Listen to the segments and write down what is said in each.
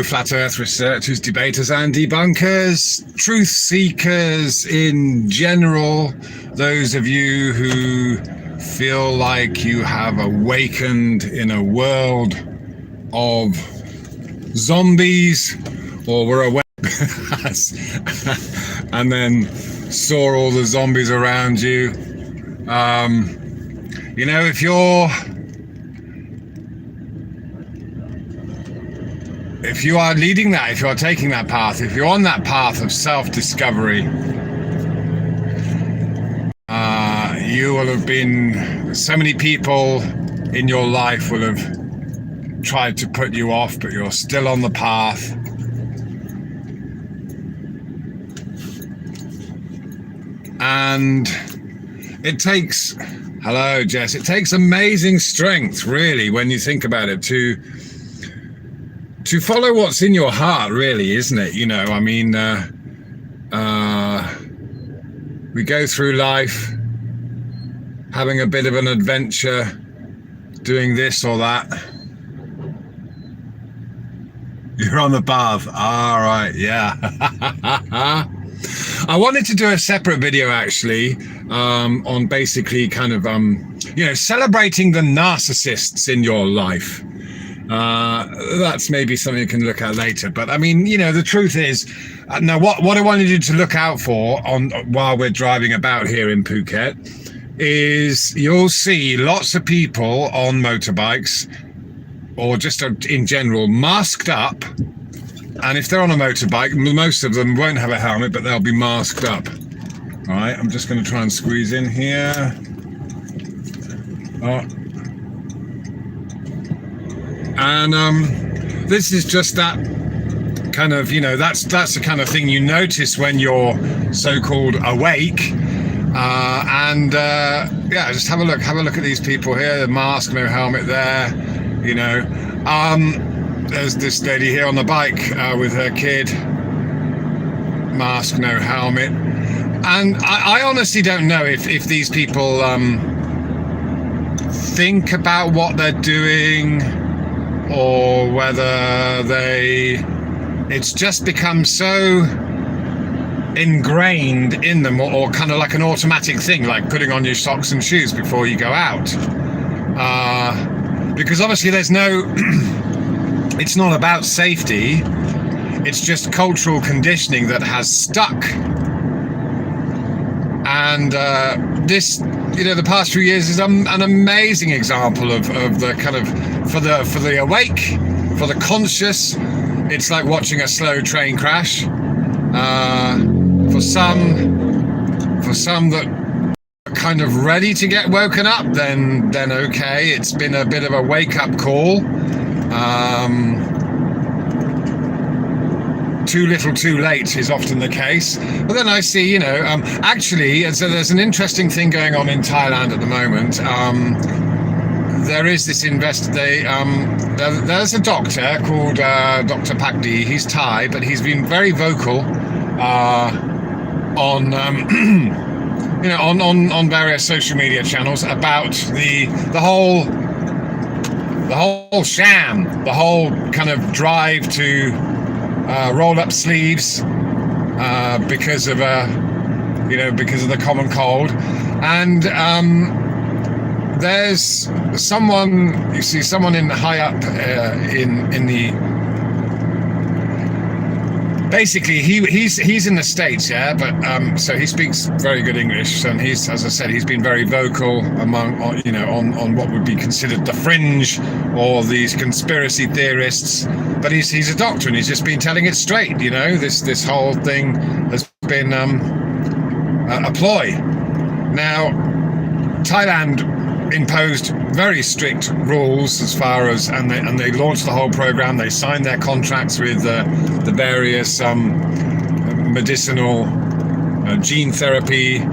flat earth researchers, debaters and debunkers, truth seekers in general, those of you who feel like you have awakened in a world of zombies, or were awake and then saw all the zombies around you. You know, if you are leading that, if you are taking that path, if you're on that path of self-discovery, you will have been, so many people in your life will have tried to put you off, but you're still on the path. And it takes, hello Jess, it takes amazing strength, really, when you think about it, to follow what's in your heart, really, isn't it? You know, I mean, we go through life having a bit of an adventure, doing this or that. You're on the path. All right, yeah. I wanted to do a separate video, actually, on basically kind of, you know, celebrating the narcissists in your life. That's maybe something you can look at later. But I mean, you know, the truth is, now what I wanted you to look out for while we're driving about here in Phuket is you'll see lots of people on motorbikes, or just in general, masked up. And if they're on a motorbike, most of them won't have a helmet, but they'll be masked up. All right, I'm just going to try and squeeze in here. Oh. And this is just that kind of, you know, that's the kind of thing you notice when you're so-called awake. Yeah, just have a look at these people here. The mask, no helmet there, you know. There's this lady here on the bike with her kid, mask, no helmet. And I honestly don't know if these people think about what they're doing, or whether it's just become so ingrained in them, or kind of like an automatic thing, like putting on your socks and shoes before you go out. Because obviously there's no, it's not about safety, it's just cultural conditioning that has stuck. And this, you know, the past few years is an amazing example of the kind of, for the awake, for the conscious, it's like watching a slow train crash. For some that are kind of ready to get woken up, then okay, it's been a bit of a wake-up call. Too little, too late is often the case. But then I see, you know, actually, so there's an interesting thing going on in Thailand at the moment. There is this there's a doctor called Dr. Pakdi. He's Thai, but he's been very vocal on you know, on various social media channels about the whole sham, the whole kind of drive to roll up sleeves because of the common cold. And there's someone in high up in the, basically he's in the States, yeah, but so he speaks very good English, and he's, as I said, he's been very vocal among, you know, on what would be considered the fringe or these conspiracy theorists. But he's a doctor, and he's just been telling it straight. You know, this whole thing has been a ploy. Now, Thailand imposed very strict rules as far as, and they launched the whole program. They signed their contracts with the various medicinal gene therapy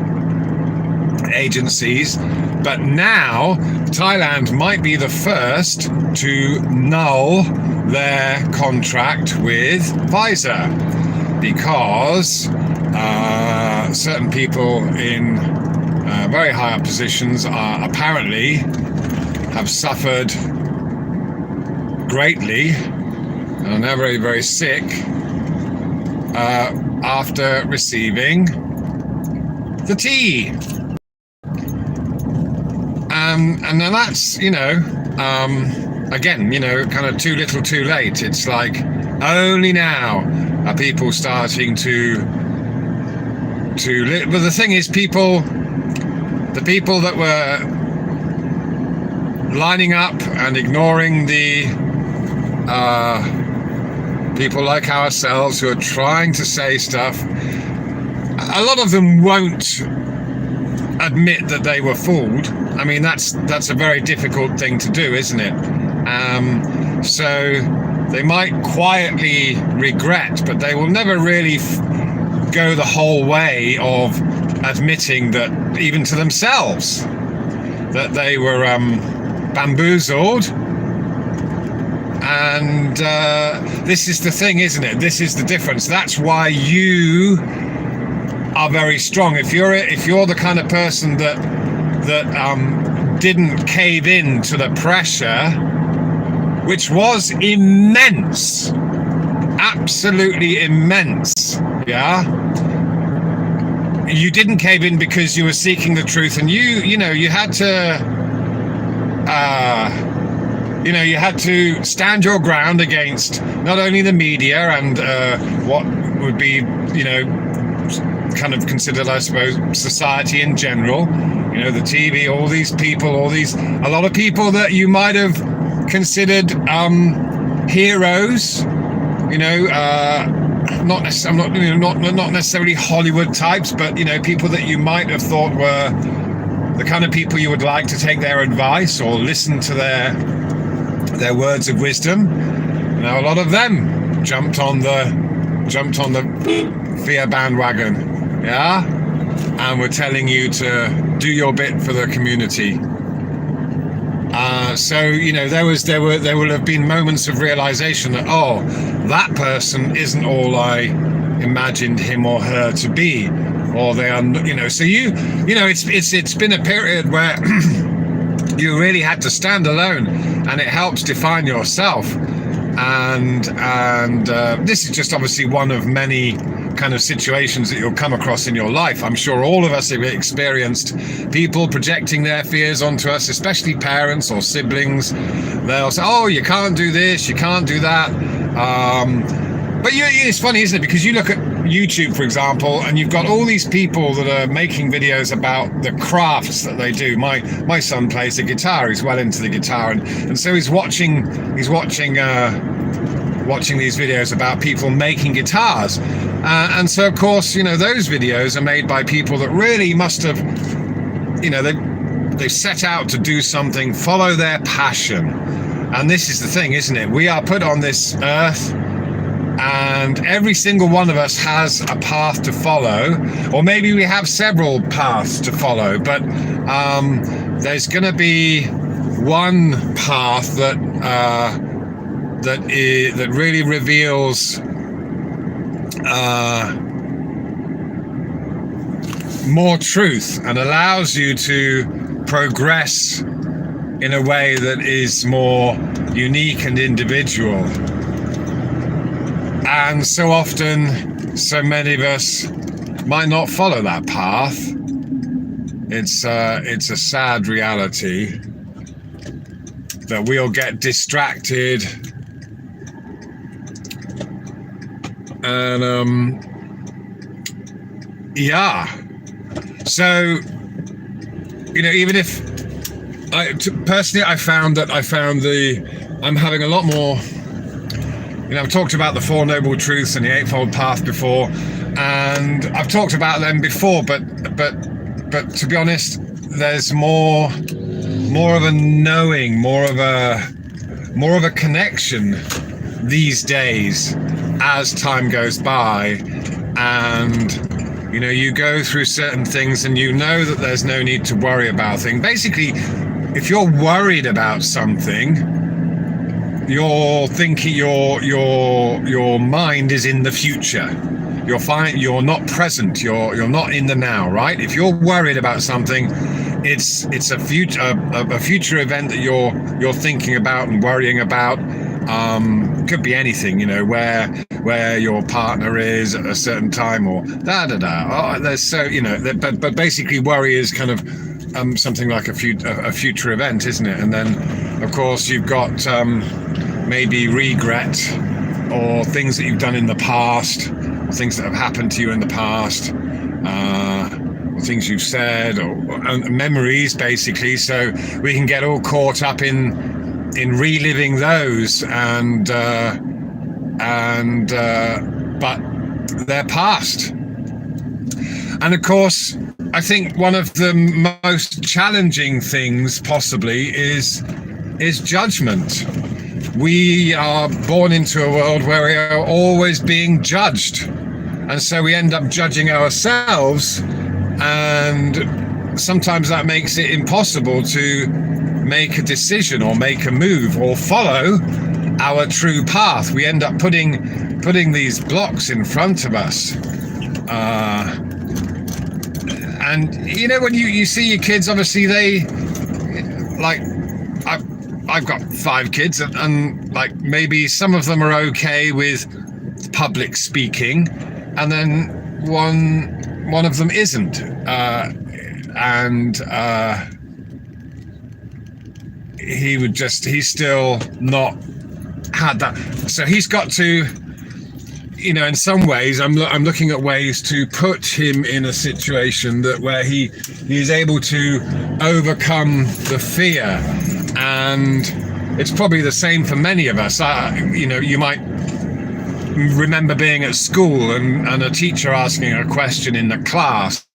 agencies. But now Thailand might be the first to null their contract with Pfizer, because certain people in very high up positions apparently have suffered greatly and they're very, very sick after receiving the tea. And then that's, again, kind of too little too late. It's like only now are people starting to live. But the thing is, the people that were lining up and ignoring the people like ourselves who are trying to say stuff, a lot of them won't admit that they were fooled. I mean, that's a very difficult thing to do, isn't it? So they might quietly regret, but they will never really go the whole way of admitting that, even to themselves, that they were bamboozled. And this is the thing, isn't it? This is the difference. That's why you are very strong. If you're the kind of person that didn't cave in to the pressure, which was immense, absolutely immense, yeah. You didn't cave in because you were seeking the truth, and you had to, you had to stand your ground against not only the media and what would be, kind of considered, I suppose, society in general, the TV, all these people, a lot of people that you might have considered heroes, not necessarily Hollywood types, but people that you might have thought were the kind of people you would like to take their advice or listen to their words of wisdom. Now a lot of them jumped on the fear bandwagon, yeah, and we're telling you to do your bit for the community. So there will have been moments of realization that, oh, that person isn't all I imagined him or her to be, or they are, so it's been a period where you really had to stand alone, and it helps define yourself. And this is just obviously one of many kind of situations that you'll come across in your life. I'm sure all of us have experienced people projecting their fears onto us, especially parents or siblings. They'll say, oh, you can't do this, you can't do that. But it's funny, isn't it? Because you look at YouTube, for example, and you've got all these people that are making videos about the crafts that they do. My son plays the guitar. He's well into the guitar, and so he's watching these videos about people making guitars. And so, of course, those videos are made by people that really must have, they set out to do something, follow their passion. And this is the thing, isn't it? We are put on this earth, and every single one of us has a path to follow, or maybe we have several paths to follow, but there's going to be one path that really reveals more truth and allows you to progress in a way that is more unique and individual. And so often, so many of us might not follow that path. It's a sad reality that we'll get distracted and so even if personally I found I'm having a lot more, I've talked about the Four Noble Truths and the Eightfold Path before, and I've talked about them before, but to be honest, there's more of a knowing, more of a connection these days as time goes by, and you go through certain things and that there's no need to worry about things. Basically, if you're worried about something, you're thinking your mind is in the future. You're not present. You're not in the now, right? If you're worried about something, it's a future event that you're thinking about and worrying about, Could be anything, where your partner is at a certain time, or there's so, but basically worry is kind of something like a future event, isn't it? And then of course you've got maybe regret, or things that you've done in the past, things that have happened to you in the past, or things you've said, or memories, basically. So we can get all caught up in reliving those, but they're past. And of course, I think one of the most challenging things possibly is judgment. We are born into a world where we are always being judged, and so we end up judging ourselves, and sometimes that makes it impossible to make a decision or make a move or follow our true path. We end up putting these blocks in front of us. And when you see your kids, obviously they, like, I've got 5 kids, and like maybe some of them are okay with public speaking, and then one of them isn't, he's still not had that. So he's got to, in some ways, I'm looking at ways to put him in a situation where he's able to overcome the fear. And it's probably the same for many of us. You might remember being at school and a teacher asking a question in the class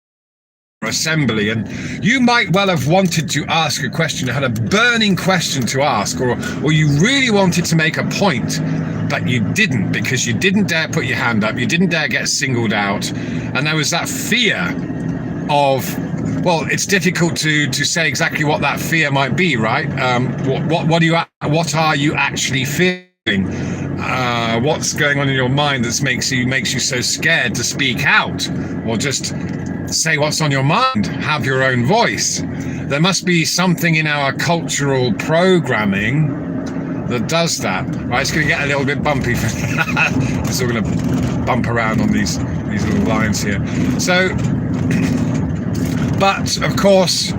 assembly, and you might well have wanted to ask a question, had a burning question to ask, or you really wanted to make a point, but you didn't, because you didn't dare put your hand up, you didn't dare get singled out, and there was that fear of, well, it's difficult to say exactly what that fear might be, right? What are you actually feeling? What's going on in your mind that makes you so scared to speak out, or just say what's on your mind, have your own voice? There must be something in our cultural programming that does that. Right, it's going to get a little bit bumpy. So we're going to bump around on these little lines here. So, but of course,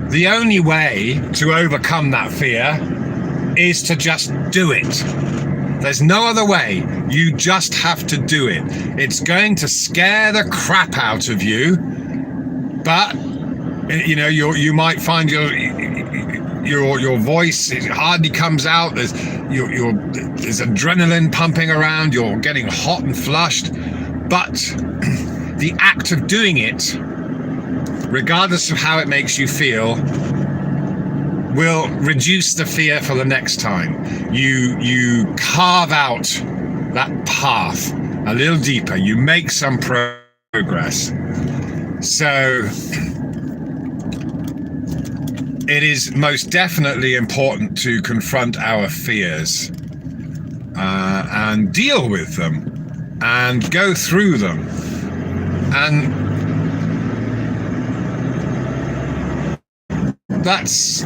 the only way to overcome that fear is to just do it. There's no other way. You just have to do it. It's going to scare the crap out of you, but you might find your voice, it hardly comes out. There's adrenaline pumping around. You're getting hot and flushed, but the act of doing it, regardless of how it makes you feel, will reduce the fear for the next time. You carve out that path a little deeper. You make some progress. So it is most definitely important to confront our fears and deal with them and go through them. And that's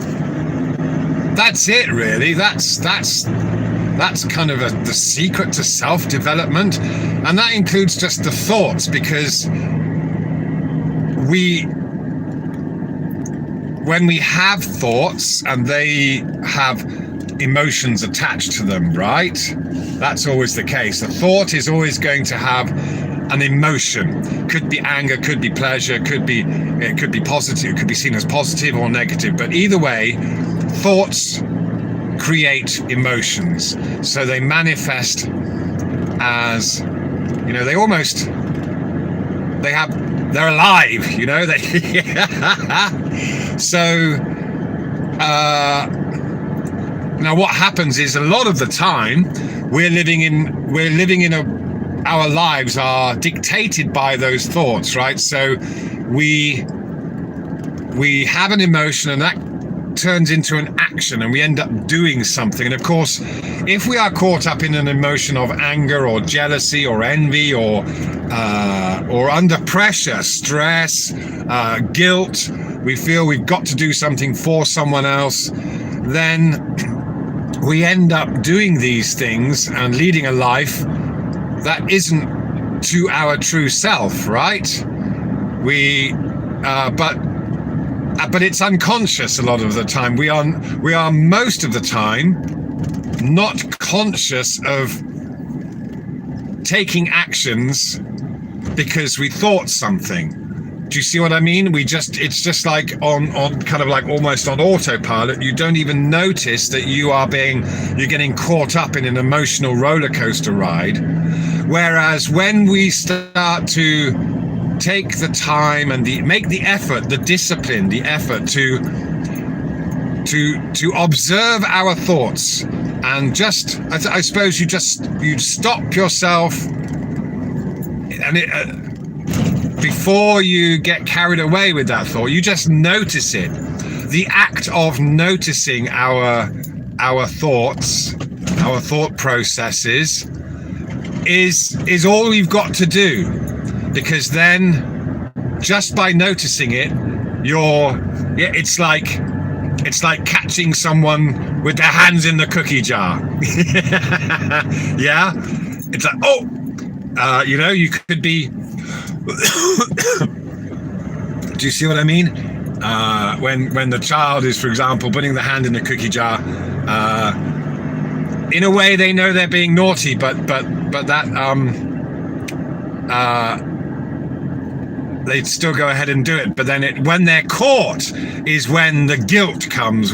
it, really. That's kind of the secret to self-development, and that includes just the thoughts, because when we have thoughts and they have emotions attached to them, right? That's always the case. A thought is always going to have an emotion. Could be anger, could be pleasure, it could be positive, it could be seen as positive or negative. But either way, thoughts create emotions. So they manifest as, they're alive, So now what happens is, a lot of the time our lives are dictated by those thoughts, right? So we have an emotion, and that turns into an action, and we end up doing something. And of course, if we are caught up in an emotion of anger or jealousy or envy or under pressure, stress, guilt, we feel we've got to do something for someone else, then we end up doing these things and leading a life that isn't to our true self, right? But it's unconscious a lot of the time. We are most of the time not conscious of taking actions because we thought something. Do you see what I mean? It's just like on kind of like almost on autopilot. You don't even notice that you're getting caught up in an emotional roller coaster ride. Whereas when we start to take the time and make the effort, the discipline, the effort to observe our thoughts, and I suppose you stop yourself, and before you get carried away with that thought, you just notice it. The act of noticing our thoughts, our thought processes, is all you've got to do, because then just by noticing it, it's like catching someone with their hands in the cookie jar. Yeah, it's like, you could be. Do you see what I mean? When the child is, for example, putting the hand in the cookie jar, in a way they know they're being naughty, but that they'd still go ahead and do it. But then when they're caught is when the guilt comes,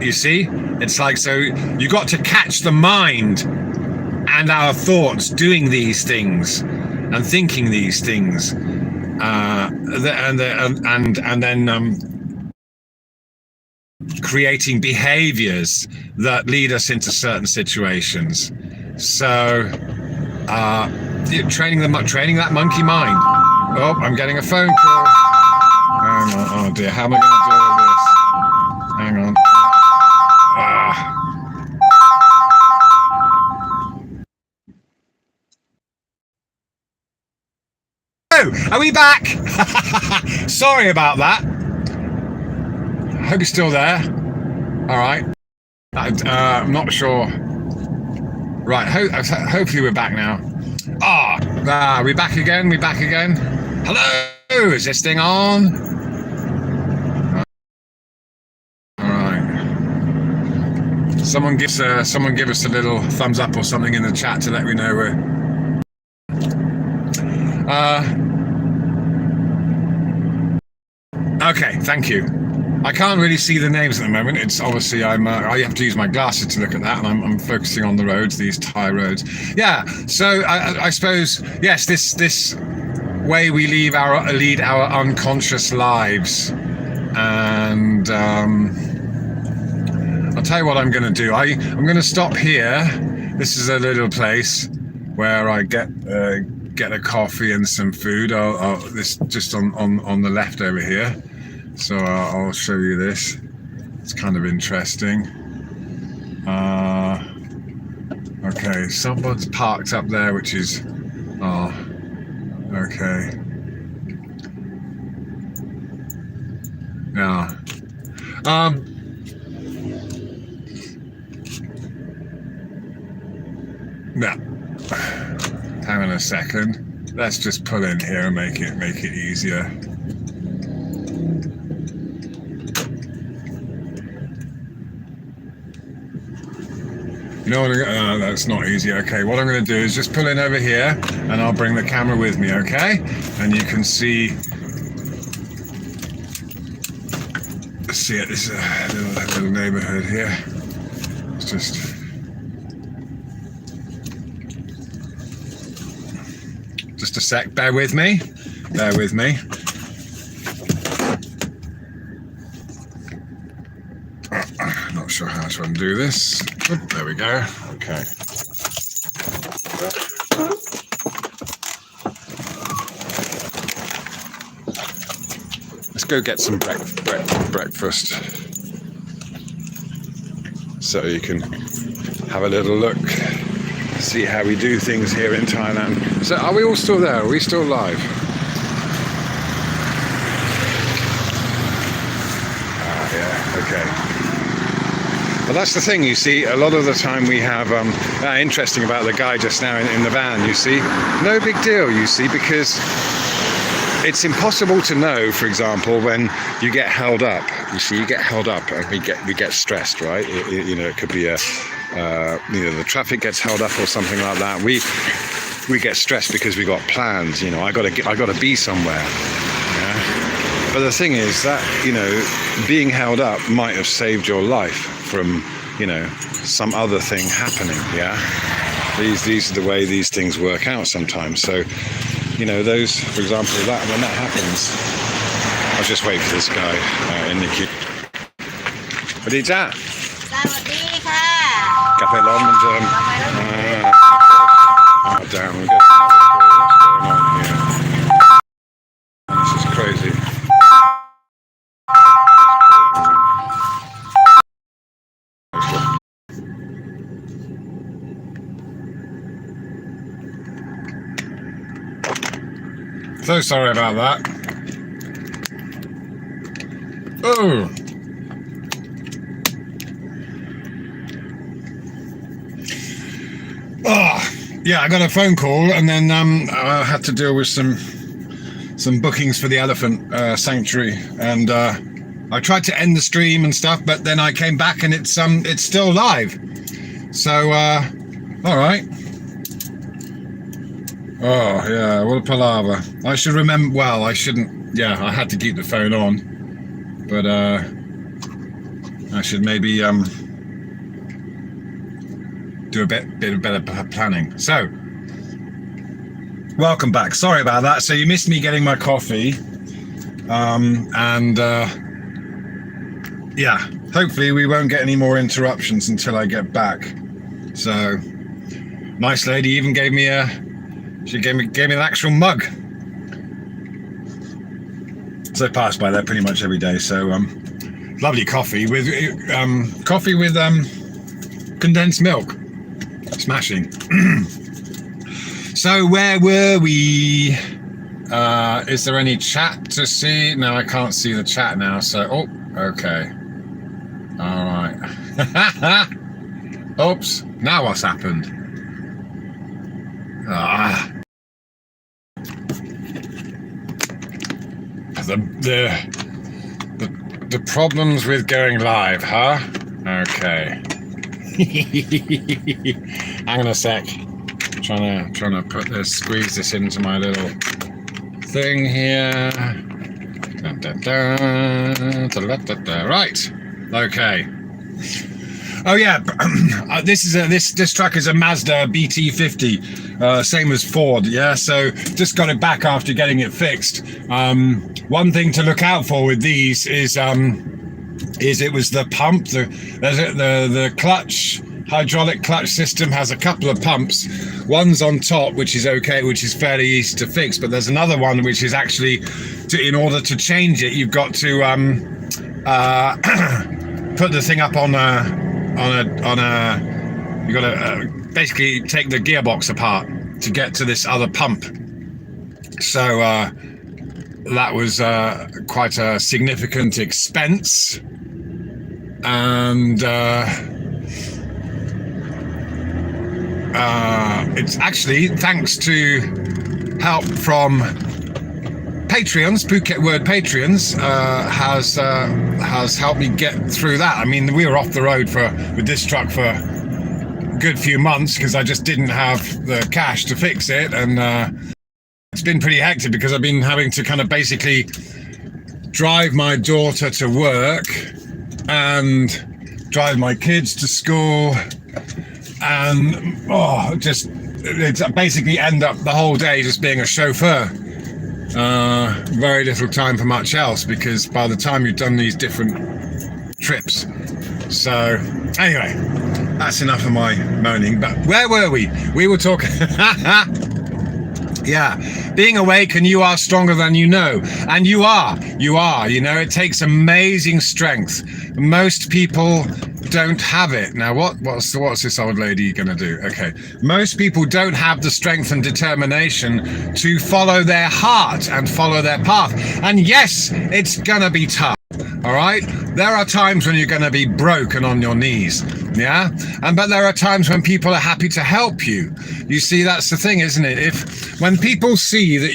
you see, it's like, so you got to catch the mind and our thoughts doing these things and thinking these things, and then creating behaviors that lead us into certain situations. So training that monkey mind. Oh, I'm getting a phone call. Hang on. Oh dear, how am I going to do all this? Hang on. Are we back? Sorry about that. I hope you're still there. All right. I'm not sure. Right. Hopefully we're back now. We're back again. Hello. Is this thing on? All right. Someone give us a little thumbs up or something in the chat to let me know we're. Okay, thank you. I can't really see the names at the moment. It's obviously I have to use my glasses to look at that, and I'm focusing on the roads, these Thai roads. Yeah. So I suppose yes, this way we lead our unconscious lives, and I'll tell you what I'm going to do. I'm going to stop here. This is a little place where I get a coffee and some food. This just on the left over here. So I'll show you this. It's kind of interesting. Okay, someone's parked up there, which is okay. Yeah. Yeah. Hang on a second. Let's just pull in here and make it easier. You know what? That's not easy. Okay, what I'm going to do is just pull in over here, and I'll bring the camera with me. Okay, and you can see it. This is a little neighborhood here. It's just a sec. Bear with me. Not sure how to undo this. There we go. Okay. Let's go get some breakfast, so you can have a little look, see how we do things here in Thailand. So are we all still there? Are we still live? But that's the thing, you see, a lot of the time we have, interesting about the guy just now in the van, you see, no big deal, you see, because it's impossible to know, for example, when you get held up. You see, you get held up and we get stressed, right? It could be the traffic gets held up or something like that. We get stressed because we got plans. I got to be somewhere. Yeah? But the thing is that being held up might have saved your life from some other thing happening. Yeah. These are the way these things work out sometimes. So. Those, for example, when that happens, I'll just wait for this guy in the queue. สวัสดีจ้า สวัสดีค่ะ กลับไปร้อนเหมือนเดิม Oh damn, we got another call. What's going on here? This is crazy. So sorry about that. Oh. Yeah, I got a phone call and then I had to deal with some bookings for the elephant sanctuary, and I tried to end the stream and stuff, but then I came back and it's still live. So all right. Oh, yeah, what a palaver. I should remember, well, I shouldn't, yeah, I had to keep the phone on, but I should maybe do a bit of better planning. So, welcome back. Sorry about that. So you missed me getting my coffee, and yeah, hopefully we won't get any more interruptions until I get back. So, nice lady even gave me She gave me an actual mug. So I pass by there pretty much every day. So lovely coffee with condensed milk. Smashing. So where were we? Is there any chat to see? No, I can't see the chat now. So okay. All right. Oops. Now what's happened? The problems with going live, huh? Okay. Hang on a sec. Trying to squeeze this into my little thing here. Right. Okay. Oh yeah, this truck is a Mazda BT50, same as Ford. Yeah, so just got it back after getting it fixed. One thing to look out for with these is it was the pump. The clutch, hydraulic clutch system has a couple of pumps. One's on top, which is okay, which is fairly easy to fix. But there's another one which is actually, in order to change it, you've got to put the thing up on a. You got to basically take the gearbox apart to get to this other pump. So that was quite a significant expense, and it's actually thanks to help from Patreons. Phuket Word Patreons has helped me get through that. I mean, we were off the road with this truck for a good few months because I just didn't have the cash to fix it, and it's been pretty hectic because I've been having to kind of basically drive my daughter to work and drive my kids to school, and it's basically end up the whole day just being a chauffeur. Very little time for much else because by the time you've done these different trips. So anyway, that's enough of my moaning. But where were we? We were talking yeah, being awake, and you are stronger than you know. And you are, it takes amazing strength. Most people don't have it. Now what's this old lady gonna do? Okay, most people don't have the strength and determination to follow their heart and follow their path. And yes, it's gonna be tough. All right. There are times when you're going to be broken on your knees. Yeah. But there are times when people are happy to help you. You see, that's the thing, isn't it? When people see that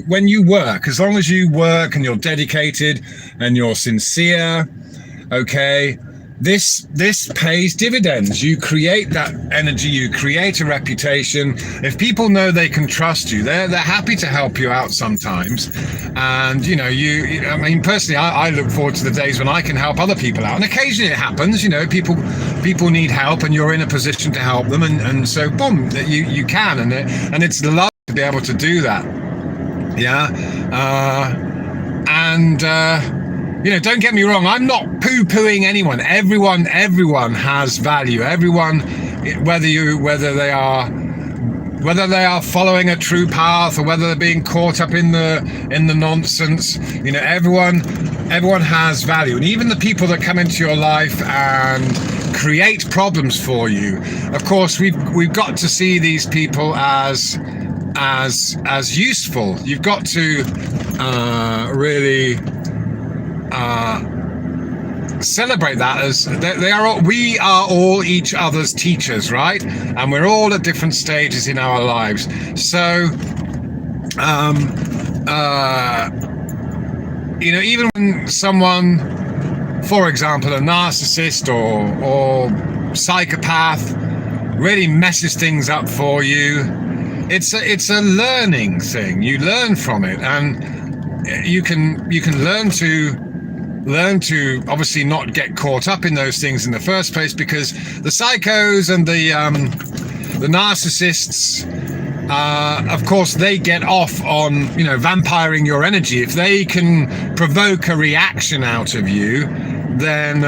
when you work and you're dedicated and you're sincere, okay, this pays dividends. You create that energy, you create a reputation. If people know they can trust you, they're happy to help you out sometimes. And personally, I look forward to the days when I can help other people out. And occasionally it happens, people need help and you're in a position to help them, and so boom, you can, and it's the love to be able to do that. Yeah. Don't get me wrong, I'm not poo-pooing anyone. Everyone has value. Everyone, whether they are following a true path or whether they're being caught up in the nonsense, everyone has value. And even the people that come into your life and create problems for you, of course, we've got to see these people as useful. You've got to really celebrate that as we are all each other's teachers, right? And we're all at different stages in our lives. So even when someone, for example, a narcissist or psychopath, really messes things up for you, it's a learning thing. You learn from it, and you can learn to obviously not get caught up in those things in the first place, because the psychos and the narcissists, of course, they get off on vampiring your energy. If they can provoke a reaction out of you, then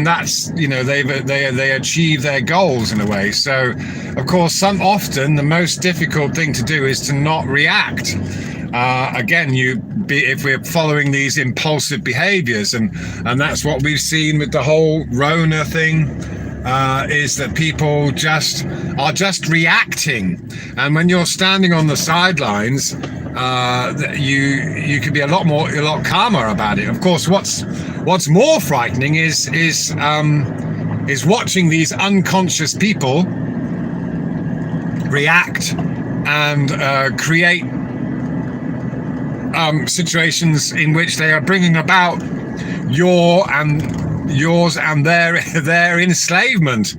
that's they achieve their goals in a way. So of course, often the most difficult thing to do is to not react. If we're following these impulsive behaviors, and that's what we've seen with the whole Rona thing, is that people are just reacting. And when you're standing on the sidelines, you can be a lot calmer about it. Of course, what's more frightening is watching these unconscious people react and create situations in which they are bringing about yours and their enslavement,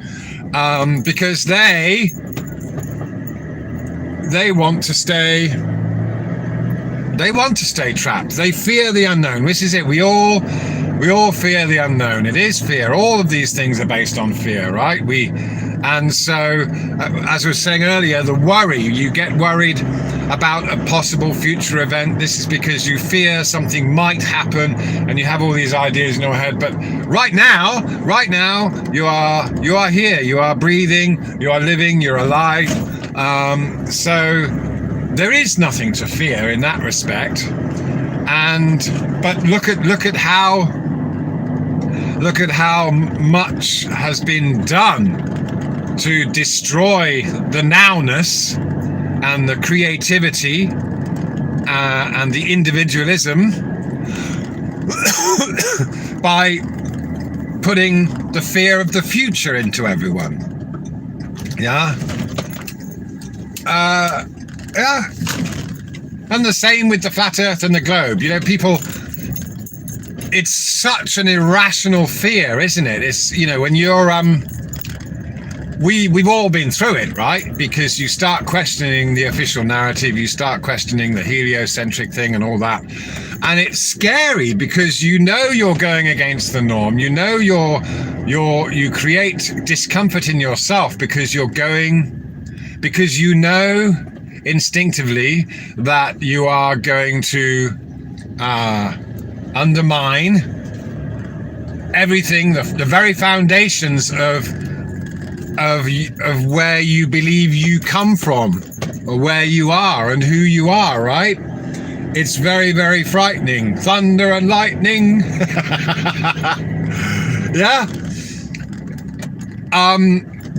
because they want to stay trapped. They fear the unknown. This is it. We all fear the unknown. It is fear. All of these things are based on fear, right? And so, as I was saying earlier, the worry, you get worried about a possible future event. This is because you fear something might happen, and you have all these ideas in your head. But right now, you are here. You are breathing. You are living. You're alive. So there is nothing to fear in that respect. But look at how much has been done to destroy the nowness and the creativity and the individualism by putting the fear of the future into everyone. Yeah. And the same with the flat earth and the globe. People, it's such an irrational fear, isn't it? It's, when you're we've all been through it, right? Because you start questioning the official narrative, you start questioning the heliocentric thing and all that. And it's scary because you're going against the norm. You create discomfort in yourself because instinctively that you are going to undermine everything, the very foundations of where you believe you come from, or where you are and who you are, right? It's very, very frightening. Thunder and lightning. Yeah.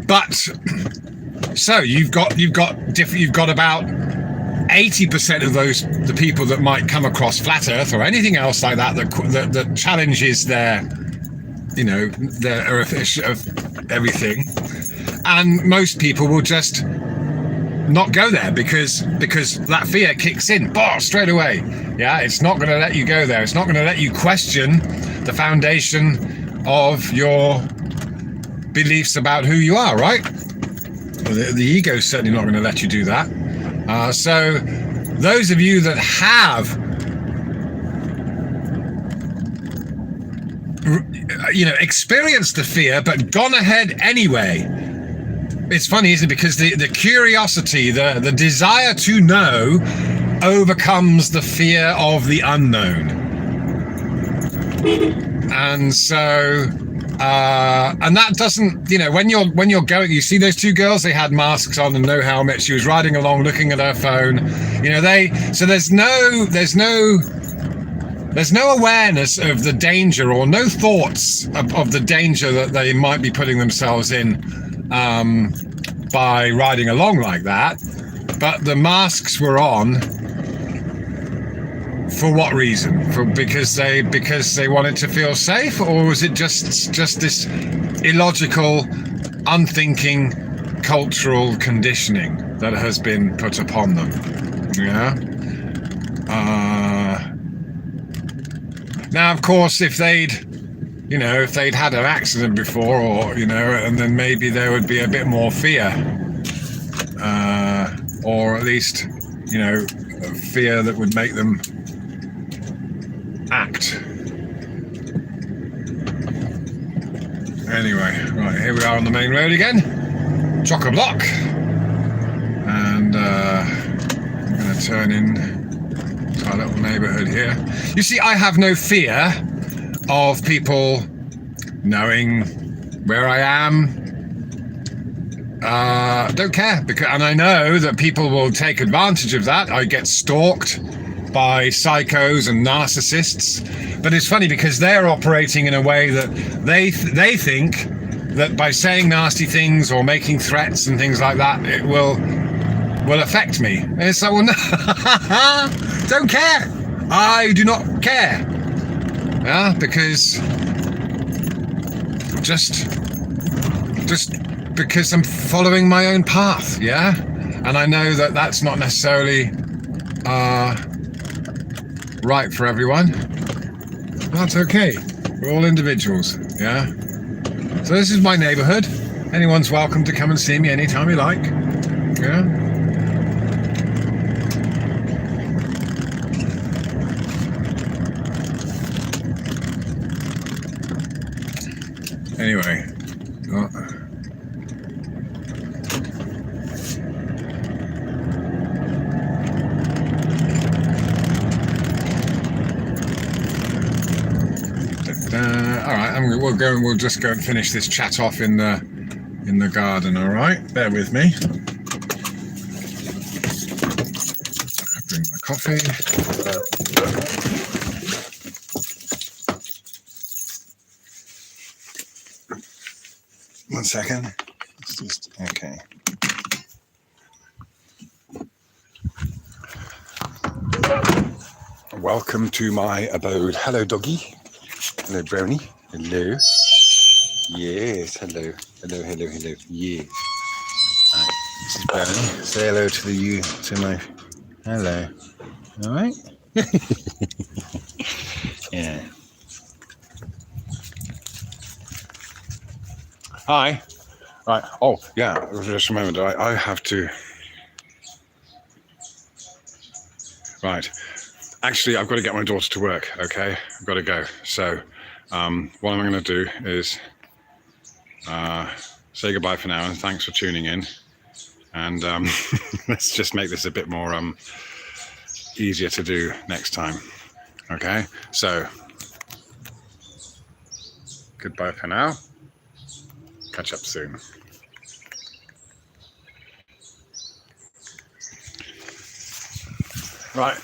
But so you've got about 80% of the people that might come across flat Earth or anything else like that challenges their of everything, and most people will just not go there because that fear kicks in straight away. Yeah, it's not going to let you go there. It's not going to let you question the foundation of your beliefs about who you are, right? The ego is certainly not going to let you do that. So those of you that have experienced the fear but gone ahead anyway, it's funny, isn't it? Because the curiosity, the desire to know overcomes the fear of the unknown. And so and that doesn't, when you're going, you see those two girls, they had masks on and no helmet. She was riding along looking at her phone. So there's no awareness of the danger, or no thoughts of the danger that they might be putting themselves in by riding along like that. But the masks were on. For what reason? Because they wanted to feel safe, or was it just this illogical, unthinking cultural conditioning that has been put upon them? Yeah. Now, of course, if they'd had an accident before, or and then maybe there would be a bit more fear, or at least fear that would make them act. Anyway, right, here we are on the main road again, chock-a-block, and I'm going to turn in to our little neighbourhood here. You see, I have no fear of people knowing where I am. Don't care, and I know that people will take advantage of that. I get stalked by psychos and narcissists, but it's funny because they're operating in a way that they think that by saying nasty things or making threats and things like that, it will affect me. And it's like, well, no, don't care. I do not care. Yeah, because just because I'm following my own path. Yeah, and I know that that's not necessarily right for everyone. That's okay. We're all individuals. Yeah. So this is my neighborhood. Anyone's welcome to come and see me anytime you like. Yeah. Anyway. All right, we'll just go and finish this chat off in the garden. All right, bear with me. Bring my coffee. One second. It's just okay. Welcome to my abode. Hello, doggy. Hello, Brownie. Hello. Yes, hello. Hello. Yes. Right. This is Brownie. Say hello to my... Hello. All right? Yeah. Hi. Right. Oh, yeah. Just a moment. I have to... Right. Actually, I've got to get my daughter to work, okay? I've got to go. So what I'm going to do is say goodbye for now, and thanks for tuning in. And let's just make this a bit more easier to do next time, okay? So goodbye for now. Catch up soon. Right.